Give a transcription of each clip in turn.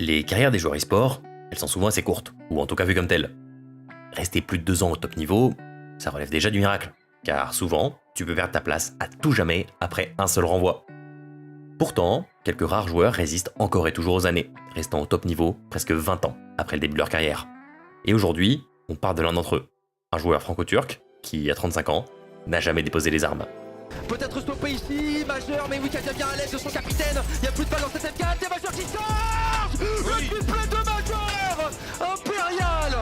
Les carrières des joueurs e-sport, elles sont souvent assez courtes, ou en tout cas vues comme telles. Rester plus de 2 ans au top niveau, ça relève déjà du miracle, car souvent, tu peux perdre ta place à tout jamais après un seul renvoi. Pourtant, quelques rares joueurs résistent encore et toujours aux années, restant au top niveau presque 20 ans après le début de leur carrière. Et aujourd'hui, on parle de l'un d'entre eux, un joueur franco-turc qui, à 35 ans, n'a jamais déposé les armes. Peut-être stopper ici, Majeur, mais Wicca bien à l'aise de son capitaine. Il n'y a plus de balle dans cette M4, et Majeur qui charge. Le triplé de Majeur, impérial.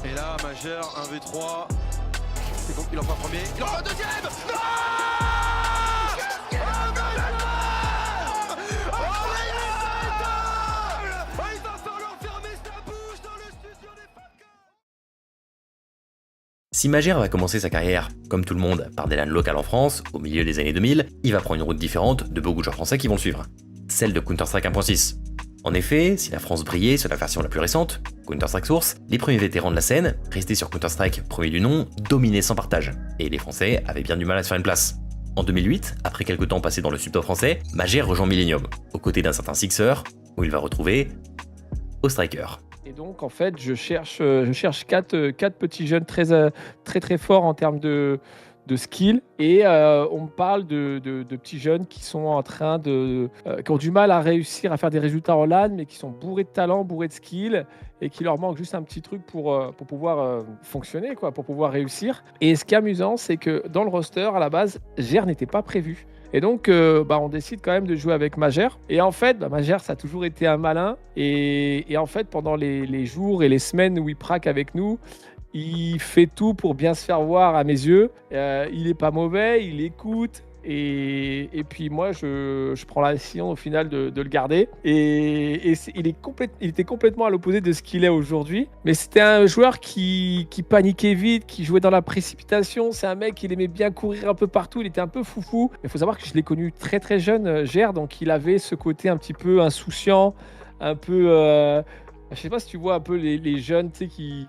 Et là, Majeur, 1v3. C'est bon, il en fait un premier, il en fait un deuxième. Si Majeur va commencer sa carrière, comme tout le monde, par des LAN locales en France, au milieu des années 2000, il va prendre une route différente de beaucoup de joueurs français qui vont le suivre, celle de Counter-Strike 1.6. En effet, si la France brillait sur la version la plus récente, Counter-Strike Source, les premiers vétérans de la scène, restés sur Counter-Strike premier du nom, dominaient sans partage, et les Français avaient bien du mal à se faire une place. En 2008, après quelques temps passés dans le subtop français, Majeur rejoint Millennium, aux côtés d'un certain Sixer, où il va retrouver Ostriker. Et donc, en fait, je cherche quatre petits jeunes très forts en termes de skill. Et on me parle de petits jeunes qui sont en train qui ont du mal à réussir à faire des résultats en LAN, mais qui sont bourrés de talent, bourrés de skill, et qui leur manque juste un petit truc pour pouvoir fonctionner, quoi, pour pouvoir réussir. Et ce qui est amusant, c'est que dans le roster, à la base, GER n'était pas prévu. Et donc, on décide quand même de jouer avec Majeur. Et en fait, Majeur, ça a toujours été un malin. Et en fait, pendant les jours et les semaines où il praque avec nous, il fait tout pour bien se faire voir à mes yeux. Il est pas mauvais, il écoute. Et puis moi, je prends la décision au final de le garder. Et il était complètement à l'opposé de ce qu'il est aujourd'hui. Mais c'était un joueur qui paniquait vite, qui jouait dans la précipitation. C'est un mec qui aimait bien courir un peu partout. Il était un peu foufou. Il faut savoir que je l'ai connu très jeune, Gerd. Donc il avait ce côté un petit peu insouciant, un peu... je sais pas si tu vois un peu les jeunes, tu sais, qui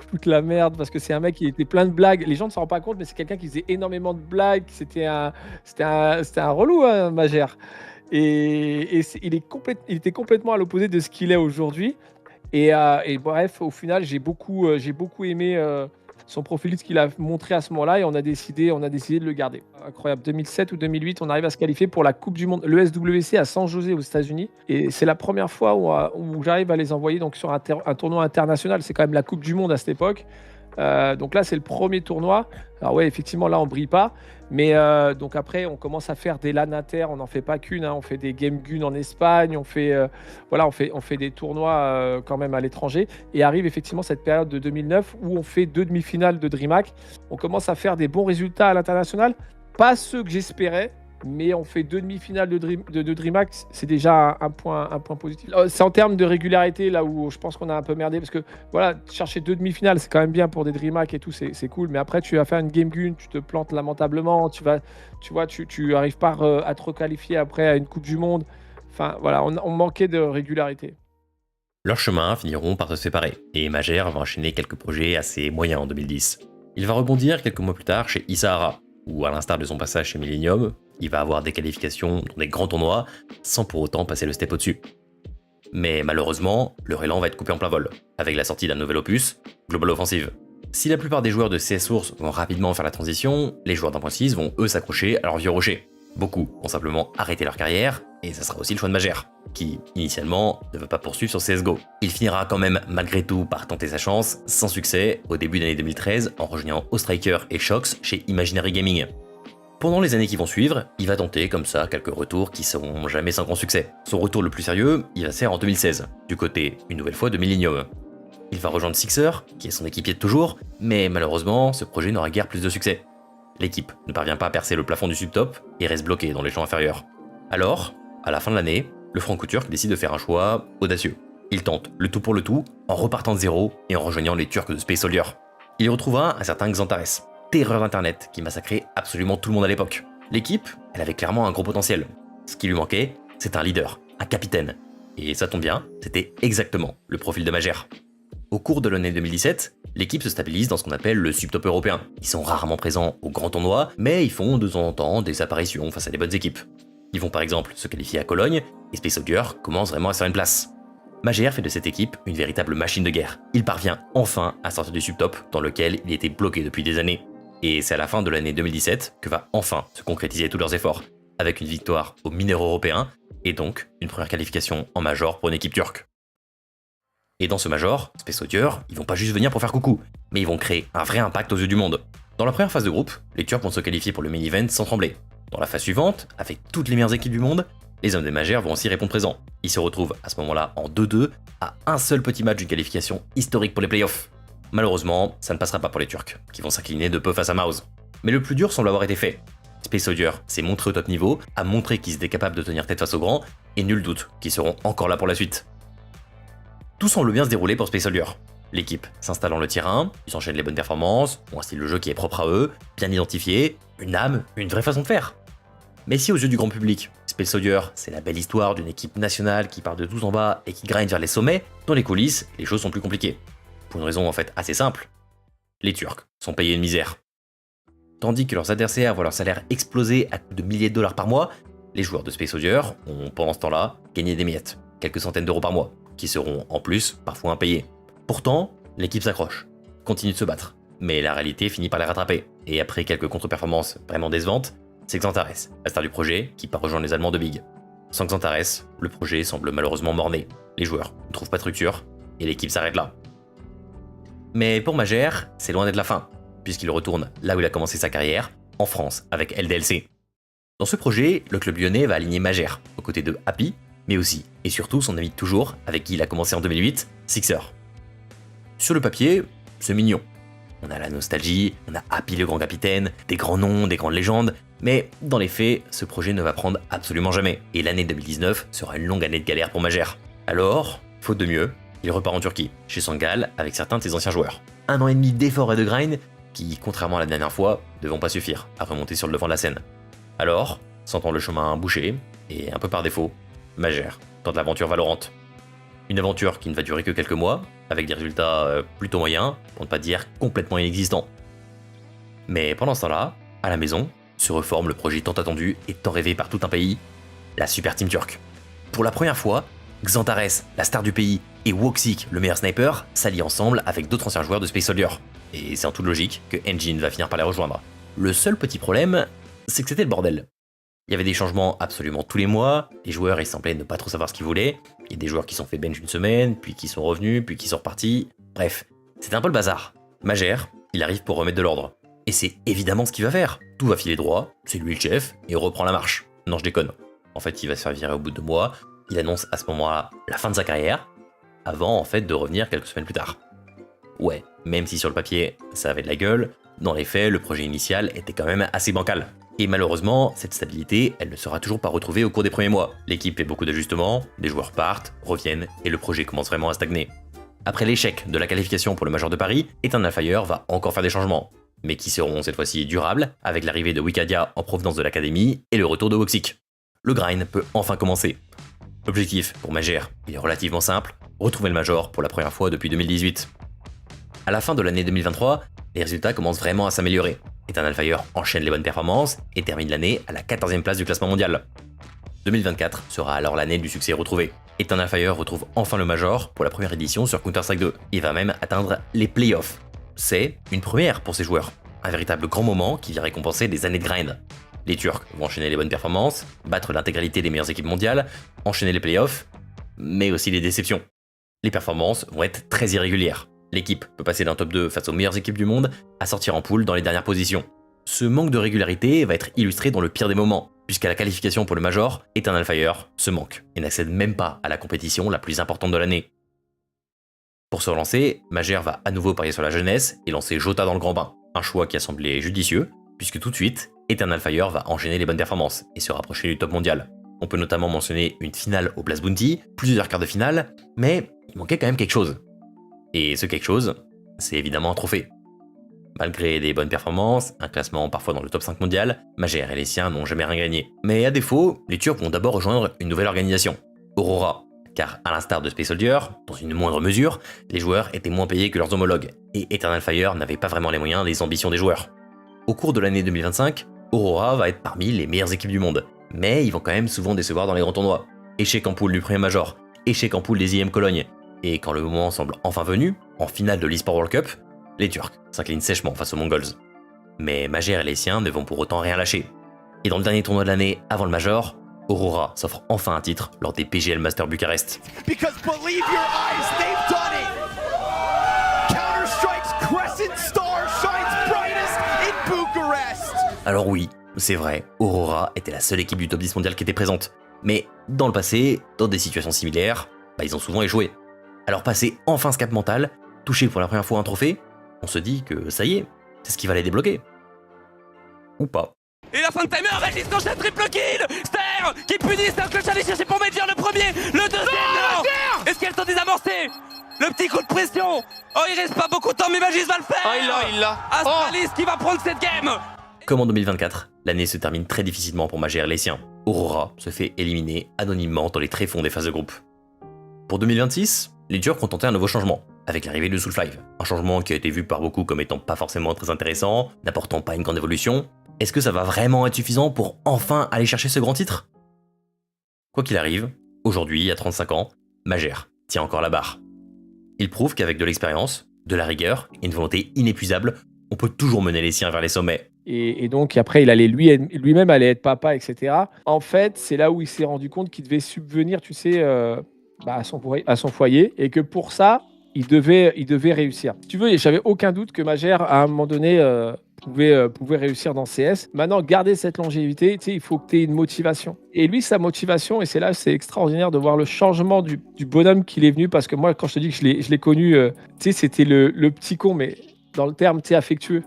foutent la merde parce que c'est un mec qui était plein de blagues. Les gens ne s'en rendent pas compte, mais c'est quelqu'un qui faisait énormément de blagues. C'était un relou, hein, Majeur. Il était complètement à l'opposé de ce qu'il est aujourd'hui. Et bref, au final, j'ai beaucoup aimé son profil, ce qu'il a montré à ce moment-là, et on a décidé de le garder. Incroyable. 2007 ou 2008, on arrive à se qualifier pour la Coupe du Monde, le SWC à San José aux États-Unis. Et c'est la première fois où j'arrive à les envoyer donc, sur un tournoi international. C'est quand même la Coupe du Monde à cette époque. Donc là, c'est le premier tournoi. Alors ouais, effectivement, là, on brille pas. Mais donc après, on commence à faire des LAN inter. On n'en fait pas qu'une. Hein. On fait des Game Gun en Espagne. On fait des tournois quand même à l'étranger. Et arrive effectivement cette période de 2009 où on fait 2 demi-finales de DreamHack. On commence à faire des bons résultats à l'international. Pas ceux que j'espérais. Mais on fait 2 demi-finales de DreamHack, c'est déjà un point positif. C'est en termes de régularité là où je pense qu'on a un peu merdé parce que voilà, chercher 2 demi-finales, c'est quand même bien pour des DreamHack et tout, c'est cool. Mais après, tu vas faire une Game Gun, tu te plantes lamentablement, tu arrives pas à te requalifier après à une Coupe du Monde. Enfin voilà, on manquait de régularité. Leurs chemins finiront par se séparer, et Majeur va enchaîner quelques projets assez moyens en 2010. Il va rebondir quelques mois plus tard chez Isahara, où à l'instar de son passage chez Millennium, il va avoir des qualifications dans des grands tournois, sans pour autant passer le step au-dessus. Mais malheureusement, leur élan va être coupé en plein vol, avec la sortie d'un nouvel opus, Global Offensive. Si la plupart des joueurs de CS Source vont rapidement faire la transition, les joueurs d'1.6 vont eux s'accrocher à leur vieux rocher. Beaucoup vont simplement arrêter leur carrière, et ça sera aussi le choix de Majeur, qui, initialement, ne veut pas poursuivre sur CSGO. Il finira quand même, malgré tout, par tenter sa chance, sans succès, au début de l'année 2013, en rejoignant Ostriker et Shox chez Imaginary Gaming. Pendant les années qui vont suivre, il va tenter comme ça quelques retours qui seront jamais sans grand succès. Son retour le plus sérieux, il va se faire en 2016, du côté, une nouvelle fois, de Millennium. Il va rejoindre Sixer, qui est son équipier de toujours, mais malheureusement, ce projet n'aura guère plus de succès. L'équipe ne parvient pas à percer le plafond du subtop et reste bloquée dans les champs inférieurs. Alors, à la fin de l'année, le franco-turc décide de faire un choix audacieux. Il tente le tout pour le tout, en repartant de zéro et en rejoignant les Turcs de Space Soldier. Il y retrouvera un certain Xantares, terreur d'internet qui massacrait absolument tout le monde à l'époque. L'équipe, elle avait clairement un gros potentiel. Ce qui lui manquait, c'est un leader, un capitaine. Et ça tombe bien, c'était exactement le profil de Majeur. Au cours de l'année 2017, l'équipe se stabilise dans ce qu'on appelle le subtop européen. Ils sont rarement présents aux grands tournois, mais ils font de temps en temps des apparitions face à des bonnes équipes. Ils vont par exemple se qualifier à Cologne, et Space Soldier commence vraiment à se faire une place. Mager fait de cette équipe une véritable machine de guerre. Il parvient enfin à sortir du subtop dans lequel il était bloqué depuis des années. Et c'est à la fin de l'année 2017 que va enfin se concrétiser tous leurs efforts, avec une victoire aux mineurs européens, et donc une première qualification en Major pour une équipe turque. Et dans ce Major, Space Soldier, ils vont pas juste venir pour faire coucou, mais ils vont créer un vrai impact aux yeux du monde. Dans la première phase de groupe, les Turcs vont se qualifier pour le main-event sans trembler. Dans la phase suivante, avec toutes les meilleures équipes du monde, les hommes des Magers vont aussi répondre présent. Ils se retrouvent à ce moment-là en 2-2, à un seul petit match d'une qualification historique pour les playoffs. Malheureusement, ça ne passera pas pour les Turcs, qui vont s'incliner de peu face à Maus. Mais le plus dur semble avoir été fait. Space Soldier s'est montré au top niveau, a montré qu'ils étaient capables de tenir tête face aux grands, et nul doute qu'ils seront encore là pour la suite. Tout semble bien se dérouler pour Space Soldier. L'équipe s'installe dans le tir 1, ils enchaînent les bonnes performances, ont un style de jeu qui est propre à eux, bien identifié, une âme, une vraie façon de faire. Mais si aux yeux du grand public, Space Soldier, c'est la belle histoire d'une équipe nationale qui part de tout en bas et qui grind vers les sommets, dans les coulisses, les choses sont plus compliquées. Pour une raison en fait assez simple. Les Turcs sont payés une misère. Tandis que leurs adversaires voient leur salaire exploser à coups de milliers de dollars par mois, les joueurs de Space Soldier ont pendant ce temps-là gagné des miettes, quelques centaines d'euros par mois, qui seront en plus parfois impayés. Pourtant, l'équipe s'accroche, continue de se battre, mais la réalité finit par les rattraper, et après quelques contre-performances vraiment décevantes, c'est Xantares, la star du projet, qui part rejoindre les Allemands de Big. Sans Xantares, le projet semble malheureusement mort-né. Les joueurs ne trouvent pas de structure, et l'équipe s'arrête là. Mais pour Mager, c'est loin d'être la fin, puisqu'il retourne là où il a commencé sa carrière, en France, avec LDLC. Dans ce projet, le club lyonnais va aligner Mager, aux côtés de Happy, mais aussi, et surtout son ami de toujours, avec qui il a commencé en 2008, Sixer. Sur le papier, c'est mignon. On a la nostalgie, on a Happy le grand capitaine, des grands noms, des grandes légendes, mais dans les faits, ce projet ne va prendre absolument jamais, et l'année 2019 sera une longue année de galère pour Mager. Alors, faute de mieux, il repart en Turquie, chez Sangal, avec certains de ses anciens joueurs. 1 an et demi d'efforts et de grind, qui, contrairement à la dernière fois, ne vont pas suffire à remonter sur le devant de la scène. Alors, sentant le chemin bouché, et un peu par défaut, Mager tente l'aventure Valorant. Une aventure qui ne va durer que quelques mois, avec des résultats plutôt moyens, pour ne pas dire complètement inexistants. Mais pendant ce temps-là, à la maison, se reforme le projet tant attendu et tant rêvé par tout un pays, la Super Team turque. Pour la première fois, Xantares, la star du pays, et Woksik, le meilleur sniper, s'allient ensemble avec d'autres anciens joueurs de Space Soldier. Et c'est en toute logique que Engine va finir par les rejoindre. Le seul petit problème, c'est que c'était le bordel. Il y avait des changements absolument tous les mois, les joueurs ils semblaient ne pas trop savoir ce qu'ils voulaient, il y a des joueurs qui sont fait bench une semaine, puis qui sont revenus, puis qui sont repartis, bref, c'était un peu le bazar. Mager, il arrive pour remettre de l'ordre. Et c'est évidemment ce qu'il va faire. Tout va filer droit, c'est lui le chef, et on reprend la marche. Non, je déconne. En fait, il va se faire virer au bout de 2 mois, il annonce à ce moment-là la fin de sa carrière, avant en fait de revenir quelques semaines plus tard. Ouais, même si sur le papier, ça avait de la gueule, dans les faits, le projet initial était quand même assez bancal. Et malheureusement, cette stabilité, elle ne sera toujours pas retrouvée au cours des premiers mois. L'équipe fait beaucoup d'ajustements, des joueurs partent, reviennent, et le projet commence vraiment à stagner. Après l'échec de la qualification pour le Major de Paris, Eternal Fire va encore faire des changements, mais qui seront cette fois-ci durables, avec l'arrivée de Wikadia en provenance de l'académie et le retour de Woksik. Le grind peut enfin commencer. L'objectif pour Mager, il est relativement simple, retrouver le Major pour la première fois depuis 2018. À la fin de l'année 2023, les résultats commencent vraiment à s'améliorer. Eternal Fire enchaîne les bonnes performances et termine l'année à la 14e place du classement mondial. 2024 sera alors l'année du succès retrouvé. Eternal Fire retrouve enfin le Major pour la première édition sur Counter-Strike 2 et va même atteindre les playoffs. C'est une première pour ces joueurs, un véritable grand moment qui vient récompenser des années de grind. Les Turcs vont enchaîner les bonnes performances, battre l'intégralité des meilleures équipes mondiales, enchaîner les playoffs, mais aussi les déceptions. Les performances vont être très irrégulières. L'équipe peut passer d'un top 2 face aux meilleures équipes du monde à sortir en poule dans les dernières positions. Ce manque de régularité va être illustré dans le pire des moments, puisqu'à la qualification pour le Major, Eternal Fire se manque et n'accède même pas à la compétition la plus importante de l'année. Pour se relancer, Mager va à nouveau parier sur la jeunesse et lancer Jota dans le grand bain, un choix qui a semblé judicieux, puisque tout de suite, Eternal Fire va enchaîner les bonnes performances et se rapprocher du top mondial. On peut notamment mentionner une finale au Blast Bounty, plusieurs quarts de finale, mais il manquait quand même quelque chose. Et ce quelque chose, c'est évidemment un trophée. Malgré des bonnes performances, un classement parfois dans le top 5 mondial, Mager et les siens n'ont jamais rien gagné. Mais à défaut, les Turcs vont d'abord rejoindre une nouvelle organisation, Aurora. Car à l'instar de Space Soldier, dans une moindre mesure, les joueurs étaient moins payés que leurs homologues, et Eternal Fire n'avait pas vraiment les moyens des ambitions des joueurs. Au cours de l'année 2025, Aurora va être parmi les meilleures équipes du monde, Mais ils vont quand même souvent décevoir dans les grands tournois. Échec en poule du premier Major, échec en poule des IM Cologne. Et quand le moment semble enfin venu, en finale de l'eSport World Cup, les Turcs s'inclinent sèchement face aux Mongols. Mais Majer et les siens ne vont pour autant rien lâcher. Et dans le dernier tournoi de l'année avant le Major, Aurora s'offre enfin un titre lors des PGL Master Bucarest. Because believe your eyes, they've done it! Counter-Strike's crescent star shines brightest in Bucharest! Alors oui, c'est vrai, Aurora était la seule équipe du top 10 mondial qui était présente. Mais dans le passé, dans des situations similaires, ils ont souvent échoué. Alors passer enfin ce cap mental, toucher pour la première fois un trophée, on se dit que ça y est, c'est ce qui va les débloquer. Ou pas. Et la fin de timer, Régis enchaîne triple kill. Ster qui punit, Ster que j'allais chercher pour Major le premier, le deuxième non. Est-ce qu'elle t'en désamorcé? Le petit coup de pression. Oh, il reste pas beaucoup de temps, mais Magis va le faire. Oh, il l'a. Astralis qui va prendre cette game. Comme en 2024, l'année se termine très difficilement pour Majer et les siens. Aurora se fait éliminer anonymement dans les tréfonds des phases de groupe. Pour 2026, les Turcs ont tenté un nouveau changement, avec l'arrivée de Soulfly. Un changement qui a été vu par beaucoup comme étant pas forcément très intéressant, n'apportant pas une grande évolution. Est-ce que ça va vraiment être suffisant pour enfin aller chercher ce grand titre? Quoi qu'il arrive, aujourd'hui, à 35 ans, Majer tient encore la barre. Il prouve qu'avec de l'expérience, de la rigueur et une volonté inépuisable, on peut toujours mener les siens vers les sommets. Et donc, après, il allait lui-même allait être papa, etc. En fait, c'est là où il s'est rendu compte qu'il devait subvenir, tu sais, à son foyer. Et que pour ça, il devait réussir. Si tu veux, j'avais aucun doute que Majer, à un moment donné, pouvait réussir dans CS. Maintenant, garder cette longévité, tu sais, il faut que tu aies une motivation. Et lui, sa motivation, et c'est là, c'est extraordinaire de voir le changement du bonhomme qu'il est venu. Parce que moi, quand je te dis que je l'ai connu, tu sais, c'était le petit con, mais dans le terme, tu sais, affectueux.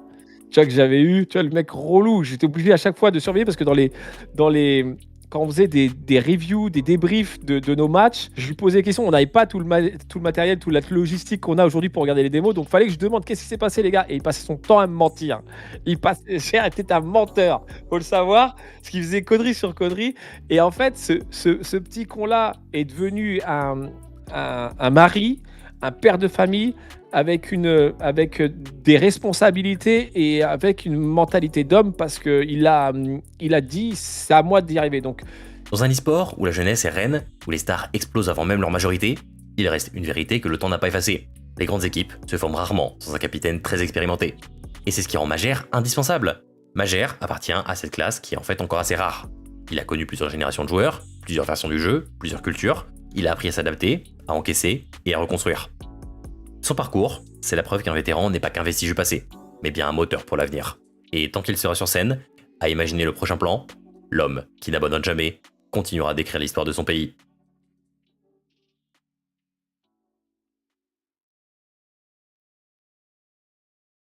Tu vois, que j'avais eu, tu vois, le mec relou. J'étais obligé à chaque fois de surveiller parce que quand on faisait des reviews, des débriefs de nos matchs, je lui posais des questions. On n'avait pas tout le matériel, toute la logistique qu'on a aujourd'hui pour regarder les démos. Donc, il fallait que je demande qu'est-ce qui s'est passé, les gars. Et il passait son temps à me mentir. Cher était un menteur. Faut le savoir. Parce qu'il faisait connerie sur connerie. Et en fait, ce petit con-là est devenu un mari, un père de famille, avec des responsabilités et avec une mentalité d'homme parce qu'il a dit c'est à moi d'y arriver. Donc, dans un e-sport où la jeunesse est reine, où les stars explosent avant même leur majorité, il reste une vérité que le temps n'a pas effacée. Les grandes équipes se forment rarement sans un capitaine très expérimenté. Et c'est ce qui rend Majer indispensable. Majer appartient à cette classe qui est en fait encore assez rare. Il a connu plusieurs générations de joueurs, plusieurs versions du jeu, plusieurs cultures. Il a appris à s'adapter, à encaisser et à reconstruire. Son parcours, c'est la preuve qu'un vétéran n'est pas qu'un vestige du passé, mais bien un moteur pour l'avenir. Et tant qu'il sera sur scène, à imaginer le prochain plan, l'homme qui n'abandonne jamais continuera d'écrire l'histoire de son pays.